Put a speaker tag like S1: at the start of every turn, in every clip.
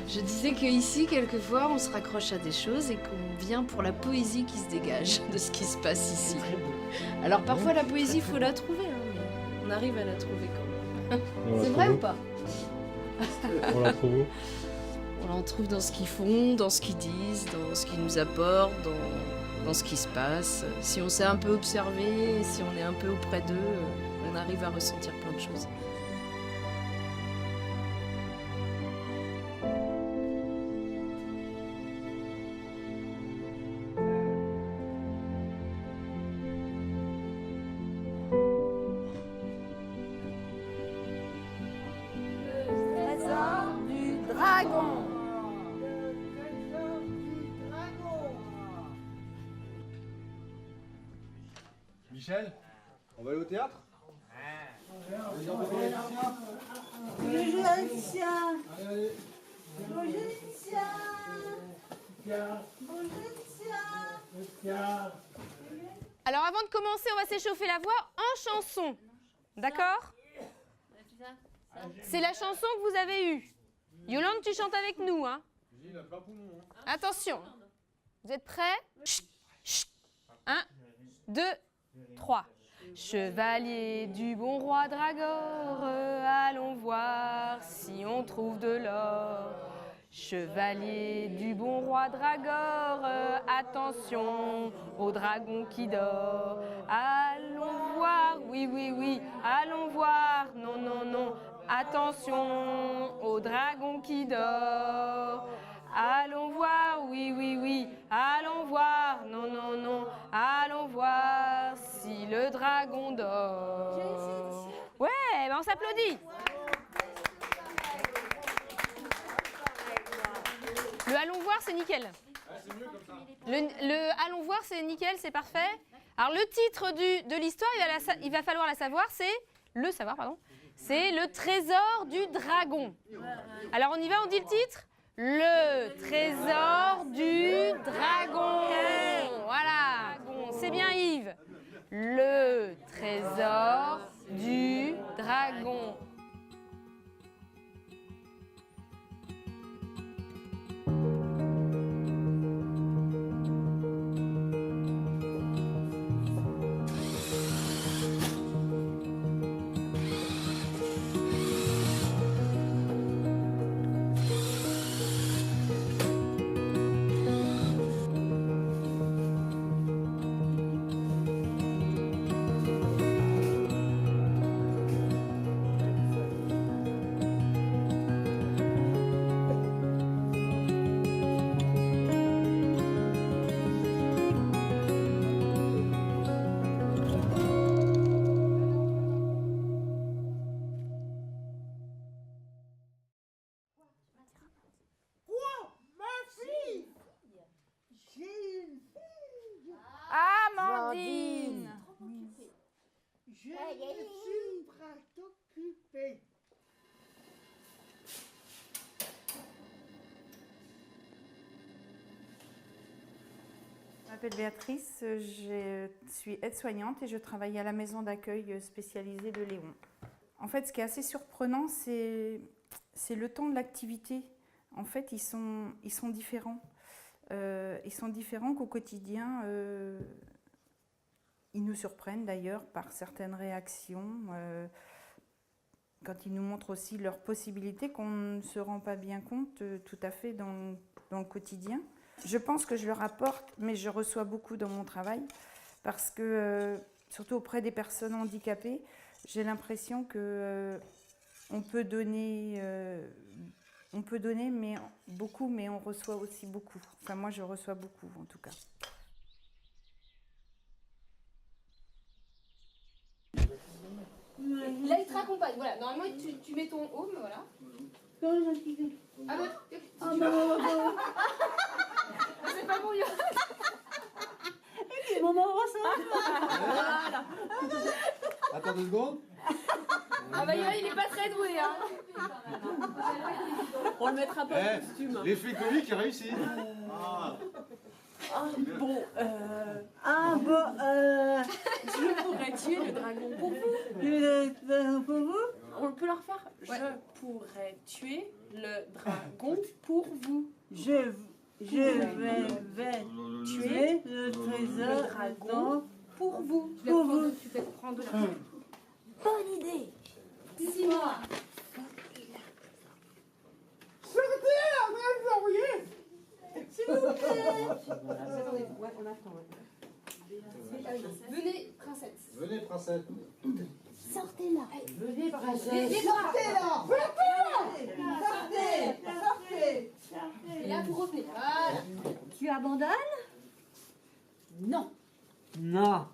S1: Je disais qu'ici, quelquefois, on se raccroche à des choses et qu'on vient pour la poésie qui se dégage de ce qui se passe ici. Alors parfois, la poésie, il faut la trouver, hein, mais on arrive à la trouver quand même. C'est vrai ou pas?
S2: On la trouve où?
S1: On en trouve dans ce qu'ils font, dans ce qu'ils disent, dans ce qu'ils nous apportent, dans ce qui se passe. Si on s'est un peu observé, si on est un peu auprès d'eux, on arrive à ressentir plein de choses.
S3: Trésor du dragon.
S2: Michel, on va aller au théâtre?
S4: Alors avant de commencer, on va s'échauffer la voix en chanson. D'accord? C'est la chanson que vous avez eue. Yolande, tu chantes avec nous, hein? Attention. Vous êtes prêts? Chut, chut. 1, 2, 3. Chevalier du bon roi Dragor, allons voir si on trouve de l'or. Chevalier du bon roi Dragor, attention au dragon qui dort. Allons voir, oui, oui, oui, allons voir, non, non, non. Attention au dragon qui dort. Allons voir, oui, oui, oui, allons voir, non, non, non. Allons voir si le dragon dort. Ouais, ben on s'applaudit. Le allons voir, c'est nickel. Le allons voir, c'est nickel, c'est parfait. Alors le titre de l'histoire, il va falloir la savoir, c'est c'est le trésor du dragon. Alors on y va, on dit le titre? Le trésor du dragon. Voilà, c'est bien Yves. Le trésor du dragon. Amandine.
S3: Je suis occupée.
S5: Je m'appelle Béatrice, je suis aide-soignante et je travaille à la maison d'accueil spécialisée de Léon. En fait, ce qui est assez surprenant, c'est le temps de l'activité. En fait, ils sont différents. Ils sont différents qu'au quotidien. Ils nous surprennent d'ailleurs par certaines réactions, quand ils nous montrent aussi leurs possibilités qu'on ne se rend pas bien compte tout à fait dans le quotidien. Je pense que je leur apporte, mais je reçois beaucoup dans mon travail, parce que, surtout auprès des personnes handicapées, j'ai l'impression qu'on peut donner, mais beaucoup, mais on reçoit aussi beaucoup. Enfin, moi, je reçois beaucoup, en tout cas.
S4: Là, il te raccompagne. Voilà. Normalement, tu mets ton home, voilà. Ah bah, c'est pas bon,
S2: Attends 2 secondes.
S4: Ah bah, il est pas très
S6: très doué, hein. On le mettra pas en costume.
S2: L'effet comique est réussi.
S6: Je pourrais tuer le dragon pour vous. On peut la refaire. Je pourrais tuer le dragon pour vous.
S3: Je vais tuer le trésor
S6: dragon pour vous.
S3: pour vous.
S6: Tu peux prendre la
S3: Bonne idée.
S6: 6 mois. Venez, princesse.
S2: Venez, princesse.
S3: Sortez-la.
S6: Venez, princesse.
S3: Sortez-la. Sortez.
S6: Et là, vous revenez. Voilà.
S3: Tu abandonnes?
S6: Non.
S3: Non.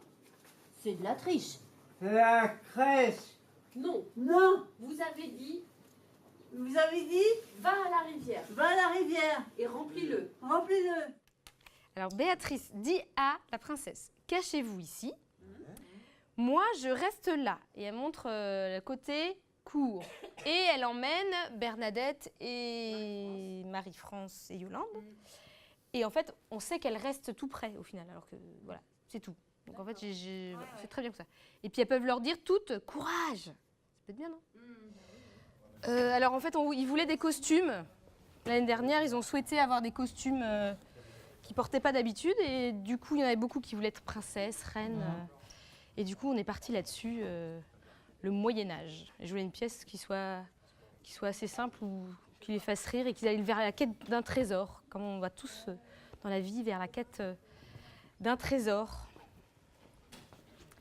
S6: C'est de la triche.
S3: La crèche.
S6: Non.
S3: Non.
S6: Vous avez dit,
S3: Vous avez dit,
S6: va à la rivière
S3: va à la rivière.
S6: et remplis-le.
S3: Remplis-le.
S4: Alors Béatrice dit à la princesse, cachez-vous ici. Moi, je reste là. Et elle montre le côté court. Et elle emmène Bernadette et Marie-France et Yolande. Et en fait, on sait qu'elles restent tout près au final. Alors que voilà, c'est tout. Donc en fait, voilà, c'est très bien que ça. Et puis elles peuvent leur dire toutes, courage. Ça peut être bien, non? Alors en fait, ils voulaient des costumes. L'année dernière, ils ont souhaité avoir des costumes qu'ils ne portaient pas d'habitude. Et du coup, il y en avait beaucoup qui voulaient être princesse, reine. Et du coup, on est parti là-dessus, le Moyen-Âge. Et je voulais une pièce qui soit assez simple, ou qui les fasse rire et qu'ils aillent vers la quête d'un trésor. Comme on va tous dans la vie vers la quête d'un trésor.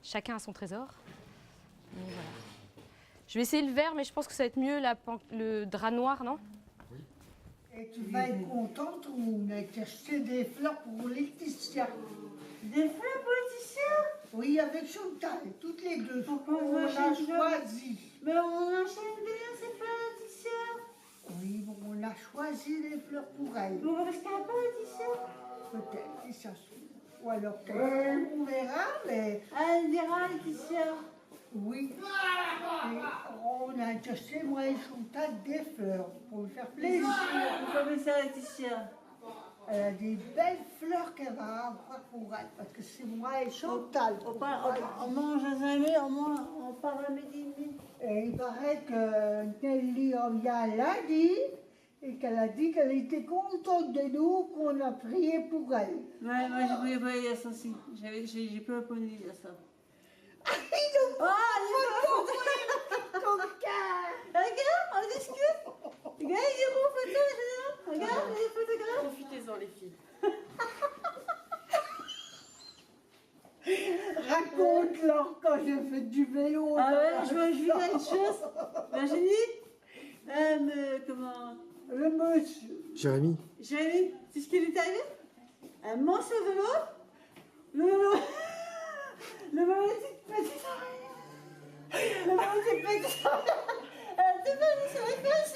S4: Chacun a son trésor. Mais voilà. Je vais essayer le vert, mais je pense que ça va être mieux le drap noir, non?
S3: Et tu vas être contente, on a acheté des fleurs pour Laetitia. Des fleurs pour Laetitia? Oui, avec Chantal, toutes les deux. Pourquoi on a choisi? Mais on achète bien ces fleurs Laetitia. Oui, bon, on a choisi les fleurs pour elle. Pourquoi? Parce qu'elle n'a pas Laetitia? Peut-être, et ça se trouve. Ou alors peut-être, on verra, mais... Elle dira Laetitia. Oui. Et on a acheté, moi et Chantal, des fleurs pour lui faire plaisir. Pourquoi ça, Laetitia? Elle a des belles fleurs qu'elle va avoir pour elle, parce que c'est moi et Chantal. On mange à Zalé, on part à midi. Et il paraît que Nelly Ovia l'a dit, et qu'elle a dit qu'elle était contente de nous, qu'on a prié pour elle.
S7: Ouais, moi j'ai prié à ça aussi. J'ai pas répondu à ça.
S3: Regarde, on discute. Regarde, il est mon photo, regarde, les photographes.
S6: Profitez-en, les filles.
S3: Raconte-leur quand j'ai fait du vélo.
S7: Ah ouais, je vis là une chose. Virginie, comment?
S3: Le monsieur.
S2: Jérémy.
S7: Jérémy, c'est ce qui lui est arrivé? Un manche au vélo. Le petit elle était venue sur les fesses.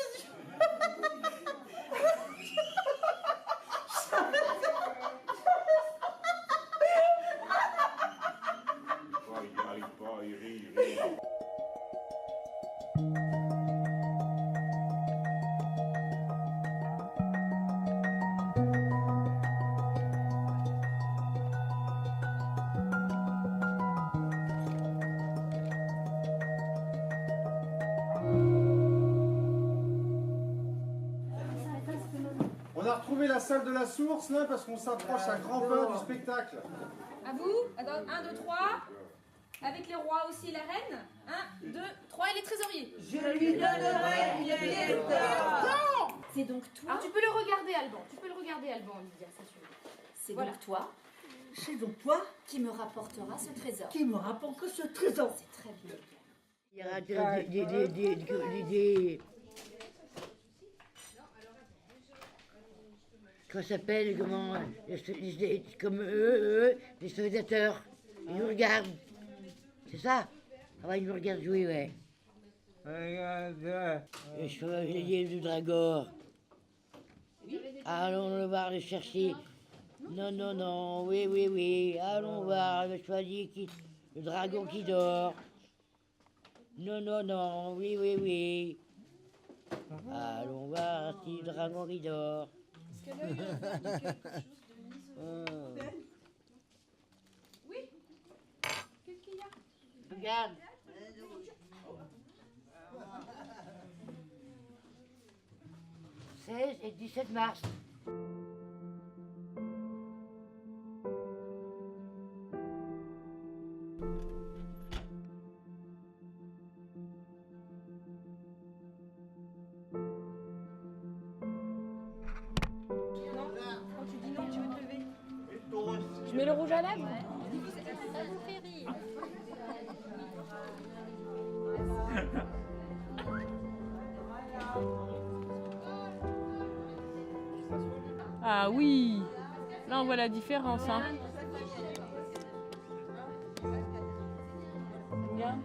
S2: On a retrouvé la salle de la source là parce qu'on s'approche à grands pas du spectacle.
S4: À vous. Attends, 1, 2, 3. Avec les rois aussi et la reine. 1, 2, 3 et les trésoriers.
S3: Je lui donnerai les lettres.
S6: C'est donc toi.
S4: Alors tu peux le regarder, Alban. Tu peux le regarder, Alban, Lydia, ça suffit.
S6: C'est
S4: Voilà.
S6: donc toi
S3: C'est donc toi
S6: qui me rapportera ce trésor.
S3: qui me rapporte ce trésor.
S6: C'est très bien.
S8: Il y aura des qu'on s'appelle, comment, comme eux, les spectateurs. Ils nous regardent. C'est ça? Ah ouais, ils nous regardent jouer, ouais.
S3: Regarde.
S8: Le chevalier du dragon. Allons le voir le chercher. Non, oui. Allons voir le chevalier le dragon qui dort. Non, non, non, oui, oui, oui. Allons voir si le dragon il dort.
S1: Est-ce que l'œil a dit quelque chose de misogyne? Oui. Qu'est-ce qu'il y a?
S8: Regarde. 16 et 17 mars.
S6: Je mets le rouge à lèvres.
S4: Ça vous fait rire.
S6: Ah oui, là on voit la différence. Hein. Bien.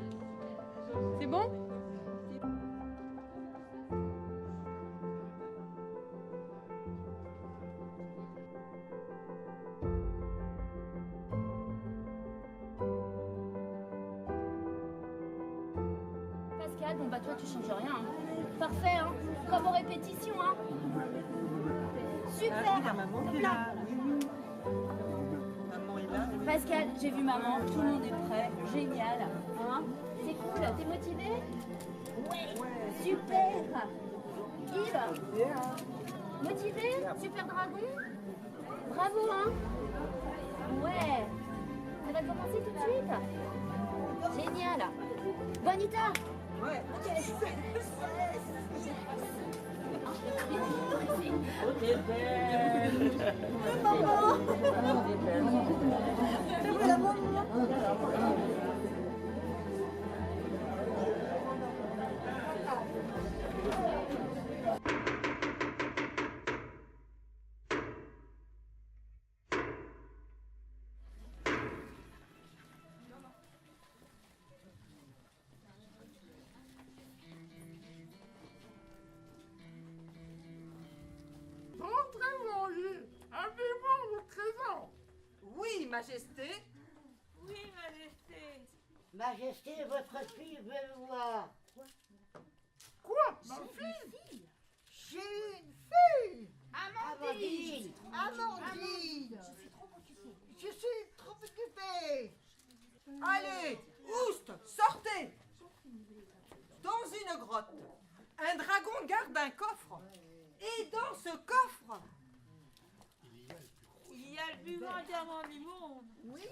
S6: C'est bon?
S9: Pascal, bon bah toi tu changes rien. Hein. Parfait, hein. Comme aux répétitions, hein. Super.
S7: Maman est là. Maman est là.
S9: Pascal, j'ai vu maman, tout le monde est prêt, génial. Hein. C'est cool, t'es motivé? Ouais. Super. Yves, motivé? Super dragon? Bravo, hein. Ouais. Ça va commencer tout de suite? Génial. Bonita.
S7: Ouais.
S3: Oui, Majesté.
S7: Oui, Majesté.
S8: Majesté, votre fille veut me voir.
S3: Quoi? Ma fille? J'ai une fille.
S8: Amandine.
S3: Amandine. Je suis trop occupée. Allez, oust, sortez. Dans une grotte, un dragon garde un coffre. Et dans ce coffre,
S7: Il y a le plus grand diamant du monde.
S3: oui,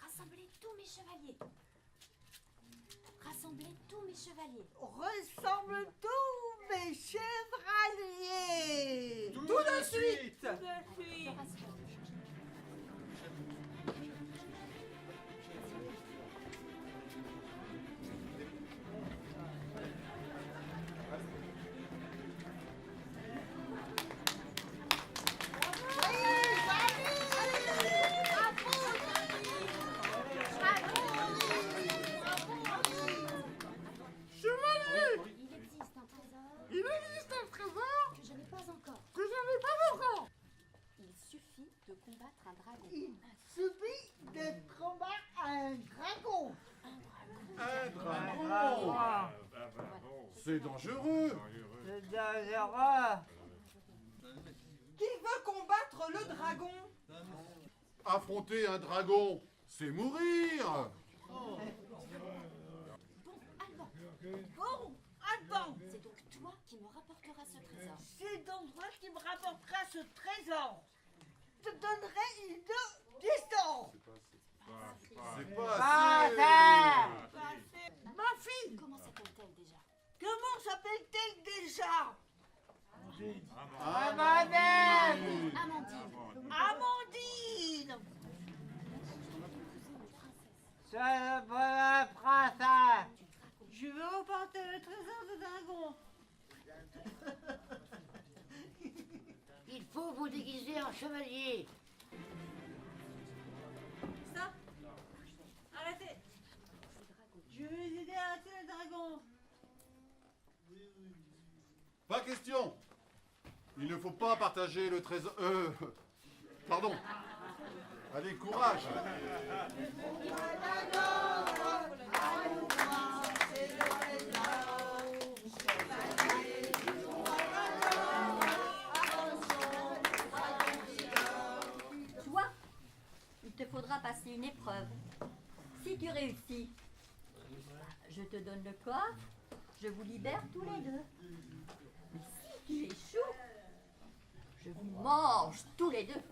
S9: Rassemblez tous mes chevaliers. Rassemblez tous mes chevaliers.
S3: ressemble tous mes chevaliers. Tout de suite.
S7: Tout de suite.
S9: Il existe un trésor. Que je n'ai pas encore. Il suffit de combattre un dragon.
S3: Il suffit de combattre un dragon.
S2: Un dragon. C'est dangereux.
S3: Qui veut combattre le dragon?
S2: Affronter un dragon, c'est mourir.
S9: Bon, Alban,
S3: Bon, Alban,
S9: c'est donc toi qui me rapporteras ce trésor.
S3: c'est donc toi qui me rapportera ce trésor. Je te donnerai une distance.
S2: C'est pas assez.
S3: Ma fille,
S9: Comment s'appelle-t-elle déjà?
S3: comment s'appelle-t-elle déjà?
S9: Amandine.
S3: Amandine.
S7: Je veux remporter le trésor de dragon.
S8: Il faut vous déguiser en chevalier.
S7: Stop. Arrêtez. Je veux les aider à arrêter le dragon.
S2: Pas question. Il ne faut pas partager le trésor. Pardon.
S10: Allez, courage.
S9: Toi, il te faudra passer une épreuve. Si tu réussis, je te donne le coffre, je vous libère tous les deux. Mais si tu échoues, je vous mange tous les deux.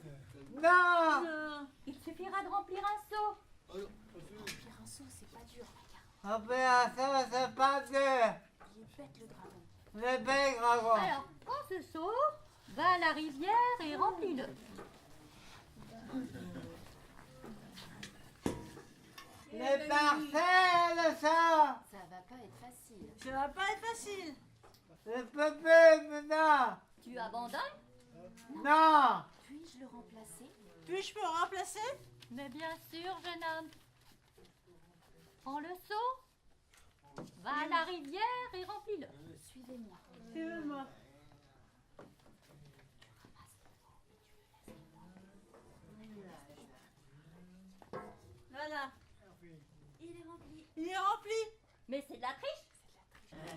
S3: Non.
S9: Il suffira de remplir un seau.
S1: Remplir un seau, c'est pas dur, regarde.
S3: Opération, c'est pas dur.
S1: Il est bête le dragon.
S3: Le bec, dragon.
S9: Alors, prends ce seau, va à la rivière et remplis-le.
S3: Les parcelles, ça.
S1: Ça va pas être facile.
S7: Ça va pas être facile.
S3: Le pépé, non.
S9: Tu abandonnes?
S3: Non.
S1: Puis-je le remplacer?
S7: Puis-je peux remplacer?
S9: Mais bien sûr, jeune homme. Prends le seau, va à la rivière et remplis-le.
S1: Suivez-moi.
S7: Suivez-moi. Voilà.
S9: Il est rempli.
S7: Il est rempli.
S9: Mais c'est de la triche?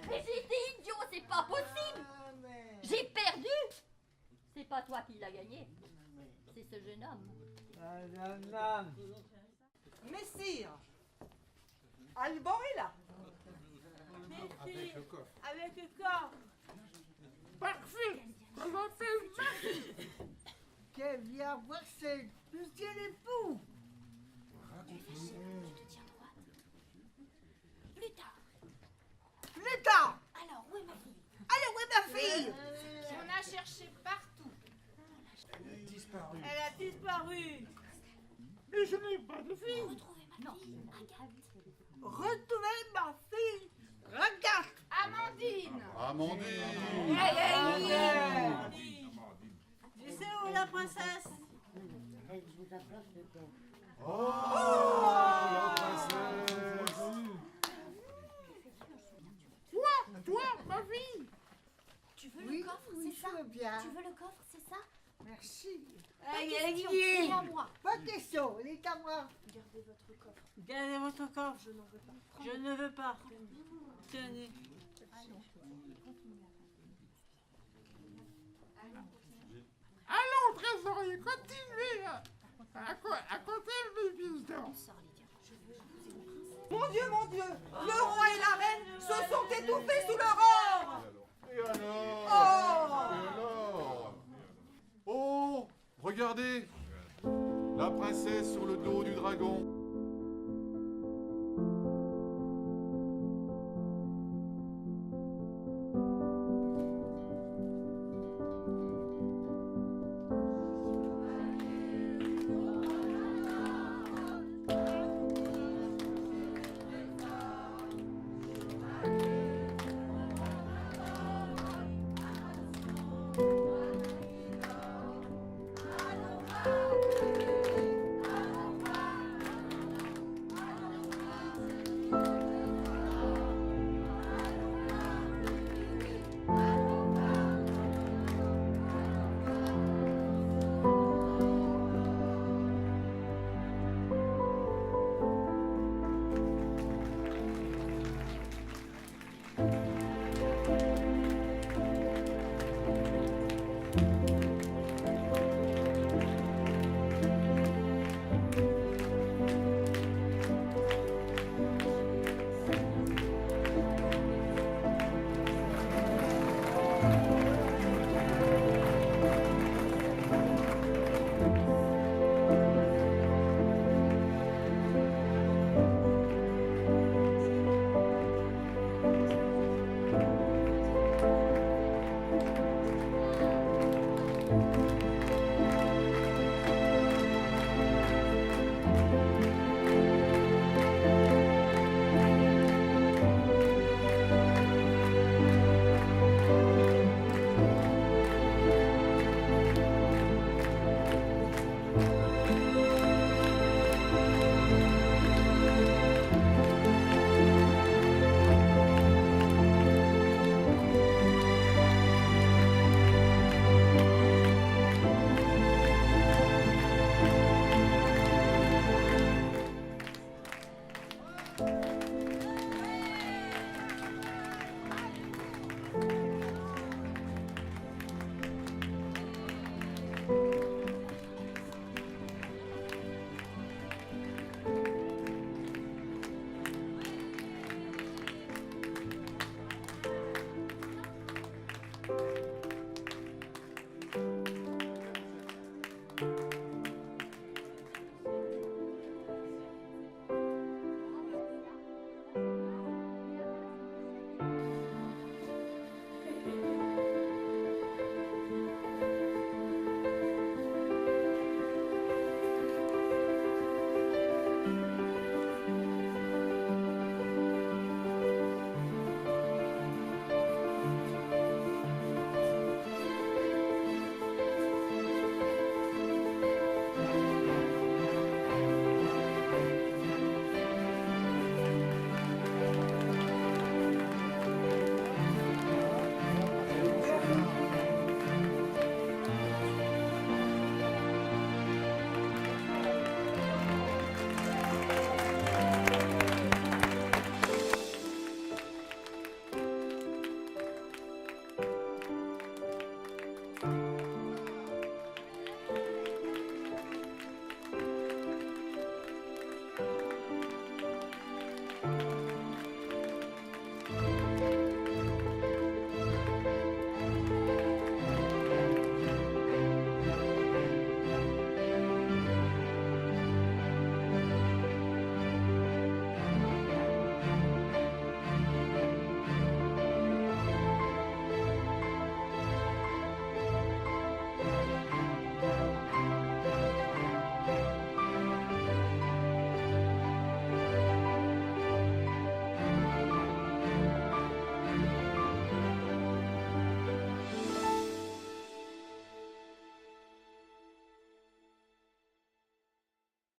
S9: Mais j'étais idiot, c'est pas possible! J'ai perdu! C'est pas toi qui l'as gagné, c'est ce jeune homme.
S3: Messire. Alban est là.
S7: Merci. Avec le corps.
S3: Parfait. Comment fait qu'elle vient voir ses monsieur l'époux.
S1: Tu te tiens droite. Plus tard.
S3: Plus tard.
S1: Alors, où est ma fille?
S3: Allez, où est ma fille?
S4: On a cherché partout.
S7: Elle a disparu.
S3: Mais je n'ai pas de fille.
S1: Retrouvez ma fille. Regarde.
S3: Retrouvez ma fille. Regarde.
S4: Amandine.
S10: Amandine.
S7: Tu sais où est la princesse?
S10: Oh, la princesse.
S3: Toi, ma fille.
S1: Tu veux le coffre, c'est ça?
S3: Je veux bien.
S1: Tu veux le coffre, c'est ça?
S3: Merci.
S1: Pas question, c'est à moi.
S3: Pas question, il est à moi.
S1: Gardez votre coffre.
S7: Gardez votre corps.
S1: Je n'en veux pas.
S7: Je ne veux pas. Tenez.
S3: Allons, trésorier, continuez à compter mes pièces d'or.
S1: Sors, Lydia. Je veux épouser une princesse.
S3: Mon Dieu, le roi et la reine se sont étouffés sous leur or.
S10: Et alors? Et alors? Oh, regardez, la princesse sur le dos du dragon.